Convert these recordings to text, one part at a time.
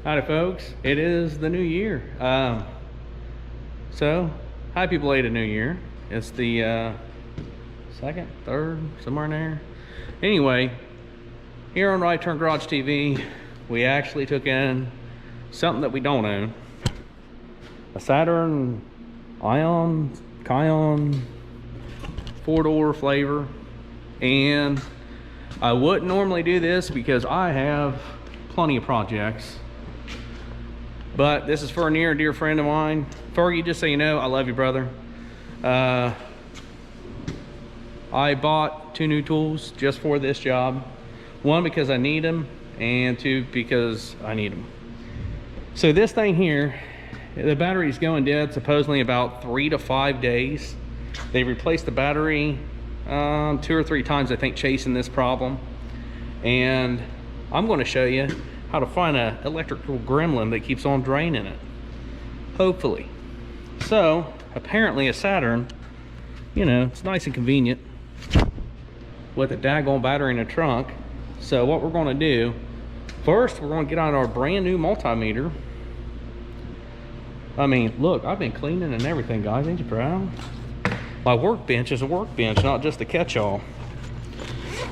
Howdy folks, it is the new year. So happy belated new year. It's the second, third, somewhere in there. Anyway, here on Right Turn Garage TV, we actually took in something that we don't own. A Saturn Ion, Kion, 4-door flavor. And I wouldn't normally do this because I have plenty of projects. But this is for a near and dear friend of mine. Fergie, just so you know, I love you, brother. I bought 2 new tools just for this job. 1, because I need them, and 2, because I need them. So this thing here, the battery's going dead supposedly about 3 to 5 days. They replaced the battery 2 or 3 times, I think, chasing this problem. And I'm going to show you how to find an electrical gremlin that keeps on draining it, hopefully. So apparently a Saturn, you know, it's nice and convenient with a daggone battery in the trunk. So what we're going to do first, we're going to get on our brand new multimeter. I mean, look, I've been cleaning and everything, guys. Ain't you proud? My workbench is a workbench, not just a catch-all.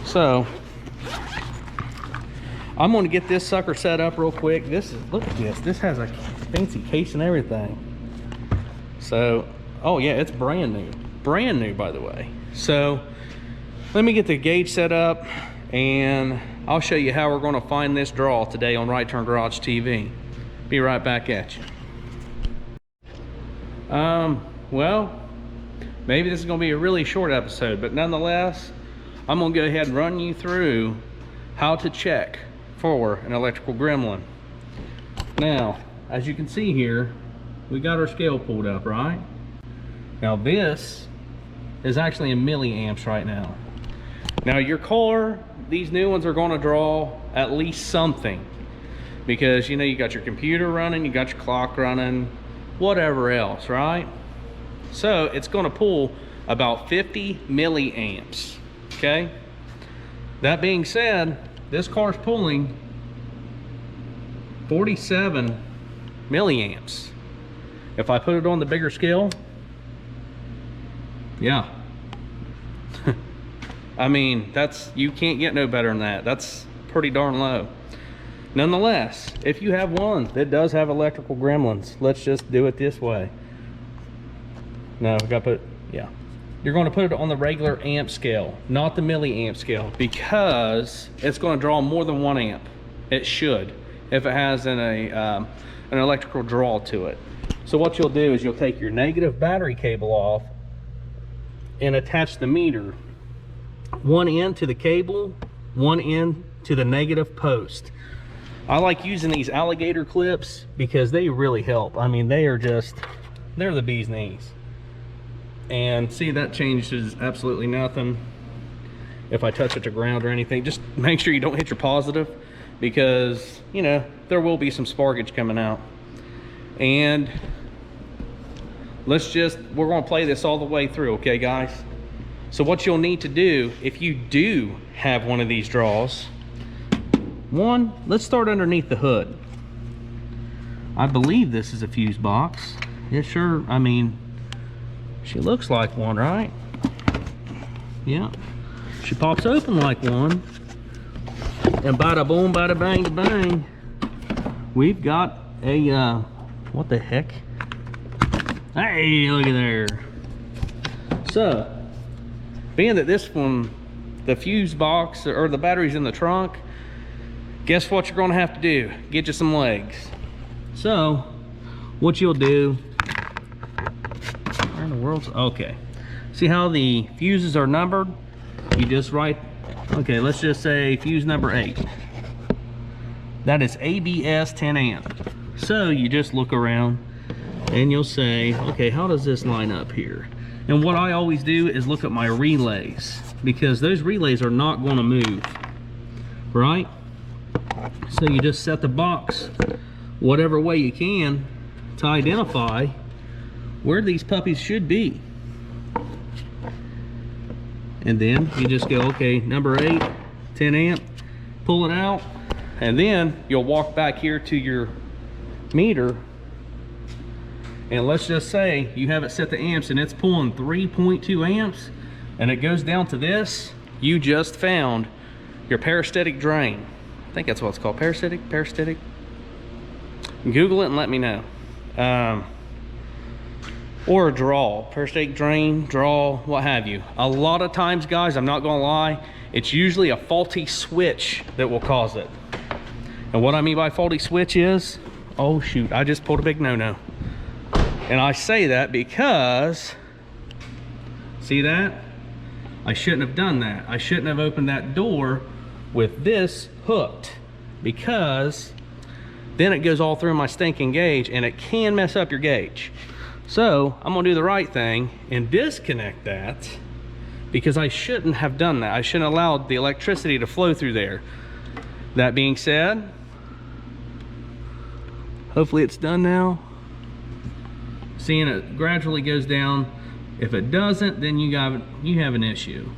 So I'm going to get this sucker set up real quick. This is, look at this. This has a fancy case and everything. So, oh yeah, it's brand new. Brand new, by the way. So let me get the gauge set up and I'll show you how we're going to find this draw today on Right Turn Garage TV. Be right back at you. Well, maybe this is going to be a really short episode, but nonetheless, I'm going to go ahead and run you through how to check for an electrical gremlin. Now, as you can see here, we got our scale pulled up, right? Now this is actually in milliamps right now. Now your car, these new ones are going to draw at least something, because you know, you got your computer running, you got your clock running, whatever else, right? So it's going to pull about 50 milliamps. Okay, that being said, this car's pulling 47 milliamps. If I put it on the bigger scale, yeah. I mean, that's, you can't get no better than that. That's pretty darn low. Nonetheless, if you have one that does have electrical gremlins, let's just do it this way. No, we got to put, yeah. You're going to put it on the regular amp scale, not the milliamp scale, because it's going to draw more than 1 amp. It should, if it has an electrical draw to it. So what you'll do is you'll take your negative battery cable off and attach the meter, one end to the cable, one end to the negative post. I like using these alligator clips because they really help. I mean, they are just, they're the bee's knees. And see, that changes absolutely nothing if I touch it to ground or anything. Just make sure you don't hit your positive, because you know, there will be some sparkage coming out. And let's just, we're going to play this all the way through, okay guys? So what you'll need to do, if you do have one of these draws, one, let's start underneath the hood. I believe this is a fuse box. Yeah, sure, I mean, she looks like one, right? Yeah. She pops open like one. And bada boom, bada bang, bang. We've got a, what the heck? Hey, look at there. So, being that this one, the fuse box or the battery's in the trunk, guess what you're gonna have to do? Get you some legs. So, what you'll do, the world's okay. See how the fuses are numbered? You just write, okay, let's just say fuse number 8. That is ABS 10 amp. So you just look around and you'll say, okay, how does this line up here? And what I always do is look at my relays, because those relays are not going to move, right? So you just set the box whatever way you can to identify where these puppies should be. And then you just go, okay, number 8, 10 amp, pull it out, and then you'll walk back here to your meter, and let's just say you have it set to amps and it's pulling 3.2 amps and it goes down to this, you just found your parasitic drain. I think that's what it's called, parasitic. Google it and let me know. Or a draw, parasitic drain, draw, what have you. A lot of times, guys, I'm not gonna lie, it's usually a faulty switch that will cause it. And what I mean by faulty switch is, oh shoot, I just pulled a big no-no. And I say that because, see that? I shouldn't have done that. I shouldn't have opened that door with this hooked, because then it goes all through my stinking gauge and it can mess up your gauge. So I'm gonna do the right thing and disconnect that, because I shouldn't have done that. I shouldn't have allowed the electricity to flow through there. That being said, hopefully it's done now. Seeing it gradually goes down. If it doesn't, then you have an issue.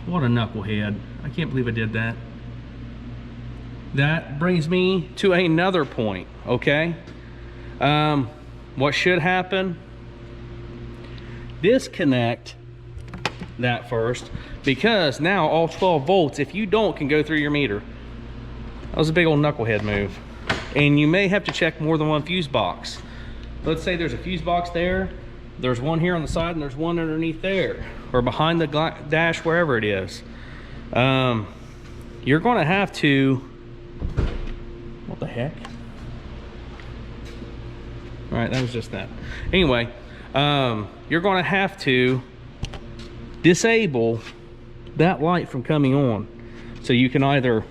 What a knucklehead. I can't believe I did that. That brings me to another point, okay? What should happen? Disconnect that first, because now all 12 volts, if you don't, can go through your meter. That was a big old knucklehead move. And you may have to check more than one fuse box. Let's say there's a fuse box there, there's one here on the side, and there's one underneath there, or behind the dash, wherever it is. You're gonna have to, what the heck? All right, that was just that. Anyway, you're gonna have to disable that light from coming on. So you can either,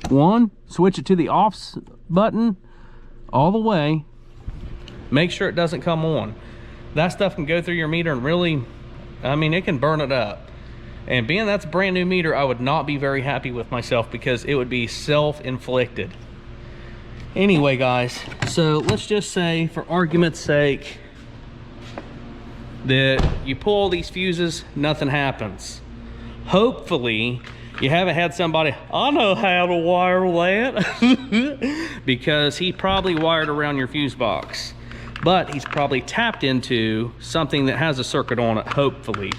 one, switch it to the off button all the way, make sure it doesn't come on. That stuff can go through your meter and really, I mean, it can burn it up. And being that's a brand new meter, I would not be very happy with myself, because it would be self-inflicted. Anyway, guys, so let's just say, for argument's sake, that you pull all these fuses, nothing happens. Hopefully, you haven't had somebody, I know how to wire that, because he probably wired around your fuse box. But he's probably tapped into something that has a circuit on it, hopefully,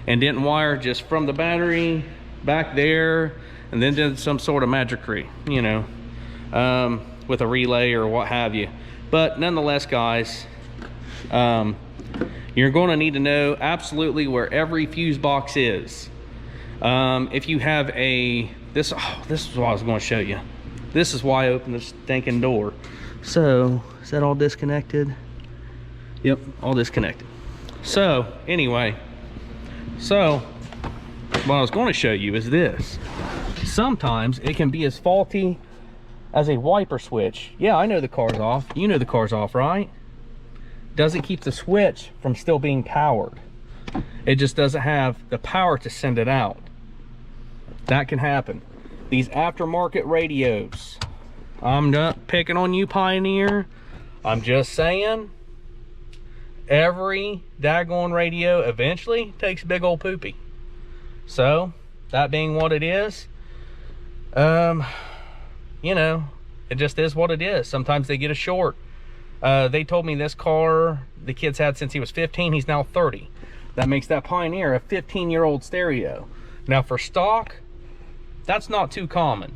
and didn't wire just from the battery back there, and then did some sort of magicry, you know, with a relay or what have you. But nonetheless, guys, you're going to need to know absolutely where every fuse box is. If you have a, this is what I was going to show you. This is why I opened this stinking door. So, is that all disconnected? Yep, all disconnected. So, anyway, so what I was going to show you is this. Sometimes it can be as faulty as a wiper switch. Yeah, I know the car's off. You know the car's off, right? Doesn't keep the switch from still being powered. It just doesn't have the power to send it out. That can happen. These aftermarket radios, I'm not picking on you, Pioneer. I'm just saying, every daggone radio eventually takes a big old poopy. So, that being what it is, you know, it just is what it is. Sometimes they get a short. They told me this car, the kid's had since he was 15, he's now 30. That makes that Pioneer a 15-year-old stereo. Now for stock, that's not too common.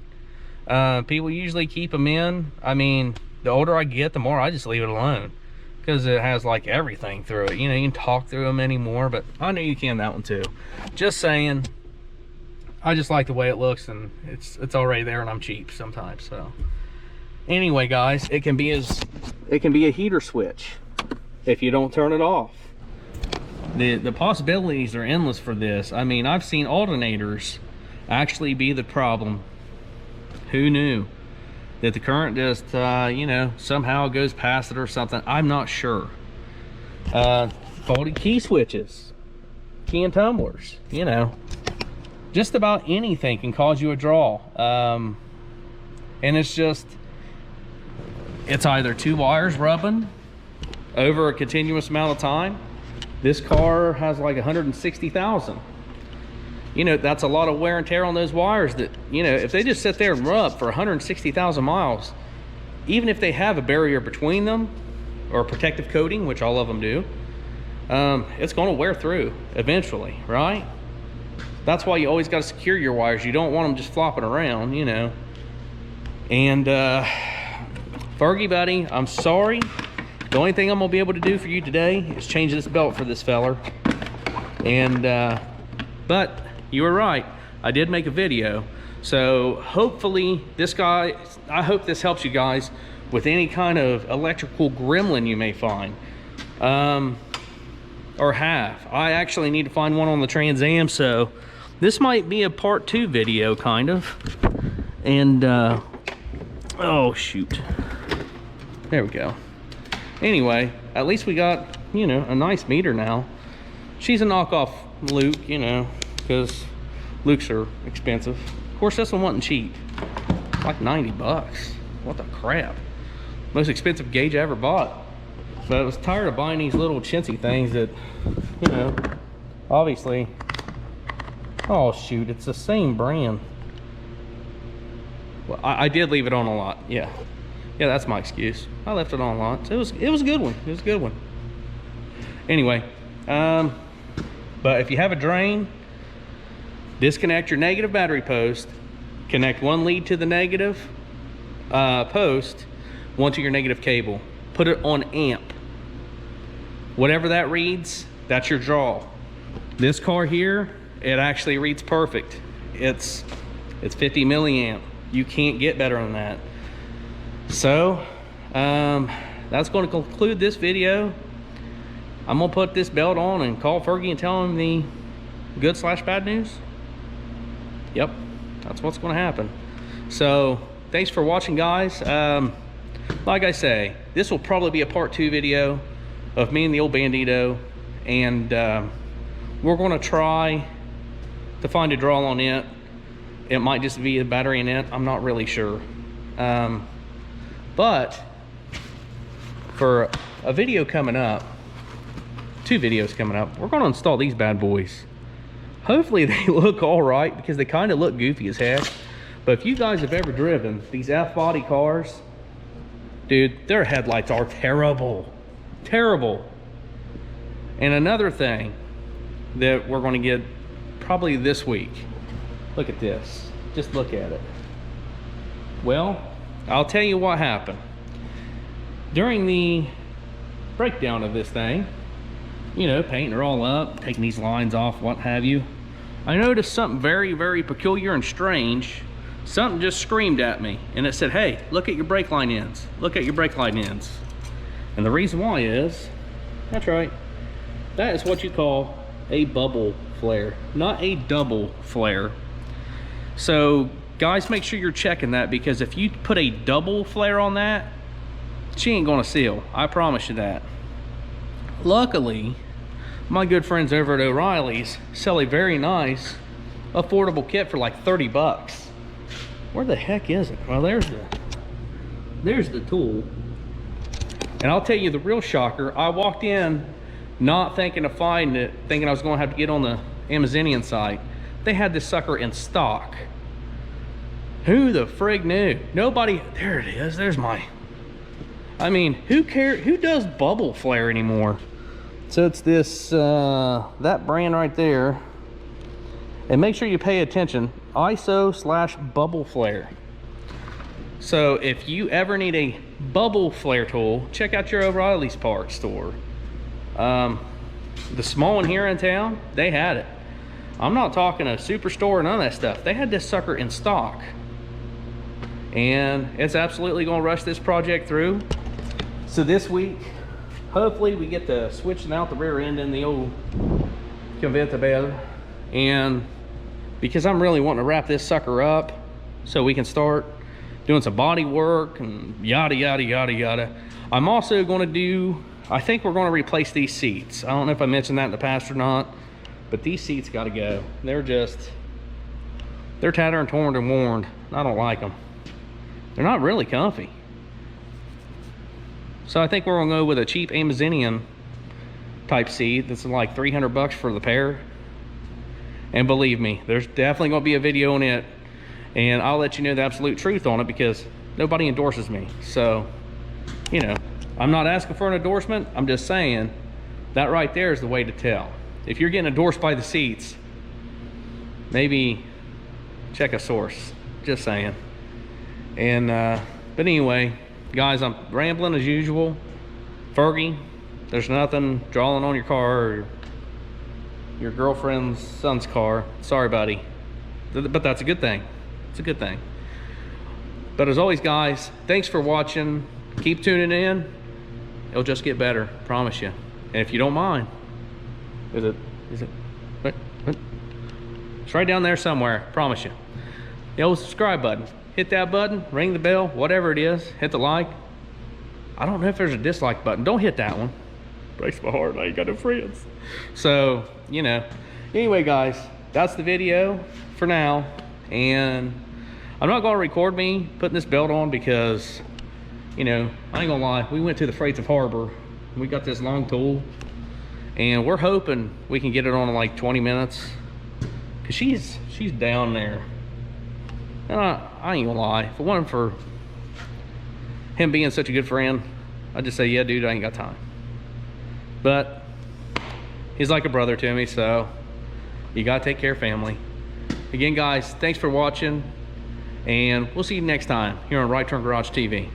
People usually keep them in. I mean, the older I get, the more I just leave it alone, because it has like everything through it. You know, you can talk through them anymore, but I know you can that one too. Just saying, I just like the way it looks, and it's already there, and I'm cheap sometimes. So anyway, guys, it can be a heater switch if you don't turn it off. The possibilities are endless for this. I mean, I've seen alternators actually be the problem. Who knew that the current just you know, somehow goes past it or something? I'm not sure. Faulty key switches, key and tumblers, you know, just about anything can cause you a draw. And it's either two wires rubbing over a continuous amount of time. This car has like 160,000. you know, that's a lot of wear and tear on those wires that, you know, if they just sit there and rub for 160,000 miles, even if they have a barrier between them or protective coating, which all of them do, it's going to wear through eventually, right? That's why you always got to secure your wires. You don't want them just flopping around, you know. And Fergie, buddy, I'm sorry. The only thing I'm gonna be able to do for you today is change this belt for this feller. And but you were right, I did make a video. So hopefully this guy, I hope this helps you guys with any kind of electrical gremlin you may find or have. I actually need to find one on the Trans Am, so this might be a part 2 video kind of. And oh shoot, there we go. Anyway, at least we got, you know, a nice meter now. She's a knockoff Luke, you know, because Lukes are expensive. Of course, this one wasn't cheap. Like 90 bucks. What the crap? Most expensive gauge I ever bought. But I was tired of buying these little chintzy things that, you know, obviously. Oh shoot, it's the same brand. Well, I did leave it on a lot, yeah. Yeah, that's my excuse. I left it on a lot. So it was a good one. It was a good one. Anyway, but if you have a drain, disconnect your negative battery post, connect one lead to the negative post, one to your negative cable. Put it on amp. Whatever that reads, that's your draw. This car here, it actually reads perfect. It's 50 milliamp. You can't get better than that. So that's going to conclude this video. I'm gonna put this belt on and call Fergie and tell him the good/bad news. Yep, that's what's going to happen. So thanks for watching, guys. Like I say, this will probably be a part 2 video of me and the old Bandito, and we're going to try to find a draw on it. It might just be a battery in it, I'm not really sure. But for a video coming up, 2 videos coming up, we're going to install these bad boys. Hopefully they look all right, because they kind of look goofy as heck. But if you guys have ever driven these F-body cars, dude, their headlights are terrible. Terrible. And another thing that we're going to get probably this week. Look at this. Just look at it. Well, I'll tell you what happened. During the breakdown of this thing, you know, painting her all up, taking these lines off, what have you, I noticed something very, very peculiar and strange. Something just screamed at me, and it said, hey, look at your brake line ends. Look at your brake line ends. And the reason why is, that's right, that is what you call a bubble flare, not a double flare. So guys, make sure you're checking that, because if you put a double flare on that, she ain't gonna seal. I promise you that. Luckily, my good friends over at O'Reilly's sell a very nice, affordable kit for like 30 bucks. Where the heck is it? Well, there's the tool. And I'll tell you the real shocker. I walked in not thinking to find it, thinking I was gonna have to get on the Amazonian site. They had this sucker in stock. Who the frig knew? Nobody. There it is. There's my. I mean, who cares? Who does bubble flare anymore? So it's this that brand right there. And make sure you pay attention. ISO/bubble flare. So if you ever need a bubble flare tool, check out your O'Reilly's parts store. The small one here in town, they had it. I'm not talking a superstore, none of that stuff. They had this sucker in stock. And it's absolutely gonna rush this project through. So this week, hopefully we get to switching out the rear end in the old convertible. And because I'm really wanting to wrap this sucker up so we can start doing some body work and yada, yada, yada, yada. I'm also gonna do, I think we're gonna replace these seats. I don't know if I mentioned that in the past or not, but these seats gotta go. They're tattered and torn and worn. I don't like them. They're not really comfy. So I think we're gonna go with a cheap Amazonian type seat that's like 300 bucks for the pair. And believe me, there's definitely gonna be a video on it, and I'll let you know the absolute truth on it because nobody endorses me. So, you know, I'm not asking for an endorsement. I'm just saying that right there is the way to tell. If you're getting endorsed by the seats, maybe check a source. Just saying. And but anyway, guys, I'm rambling as usual. Fergie, there's nothing drawing on your car or your girlfriend's son's car. Sorry, buddy, but that's a good thing. It's a good thing. But as always, guys, thanks for watching. Keep tuning in. It'll just get better, promise you. And if you don't mind, is it what? It's right down there somewhere, promise you. The old subscribe button. Hit that button, ring the bell, whatever it is, hit the like. I don't know if there's a dislike button. Don't hit that one. Breaks my heart, I ain't got no friends. So, you know. Anyway, guys, that's the video for now. And I'm not gonna record me putting this belt on because, you know, I ain't gonna lie, we went to the Freights of Harbor. We got this long tool and we're hoping we can get it on in like 20 minutes. Cause she's down there. And I ain't gonna lie, if it wasn't for him being such a good friend, I'd just say, yeah, dude, I ain't got time. But he's like a brother to me, so you gotta take care of family. Again, guys, thanks for watching, and we'll see you next time here on Right Turn Garage TV.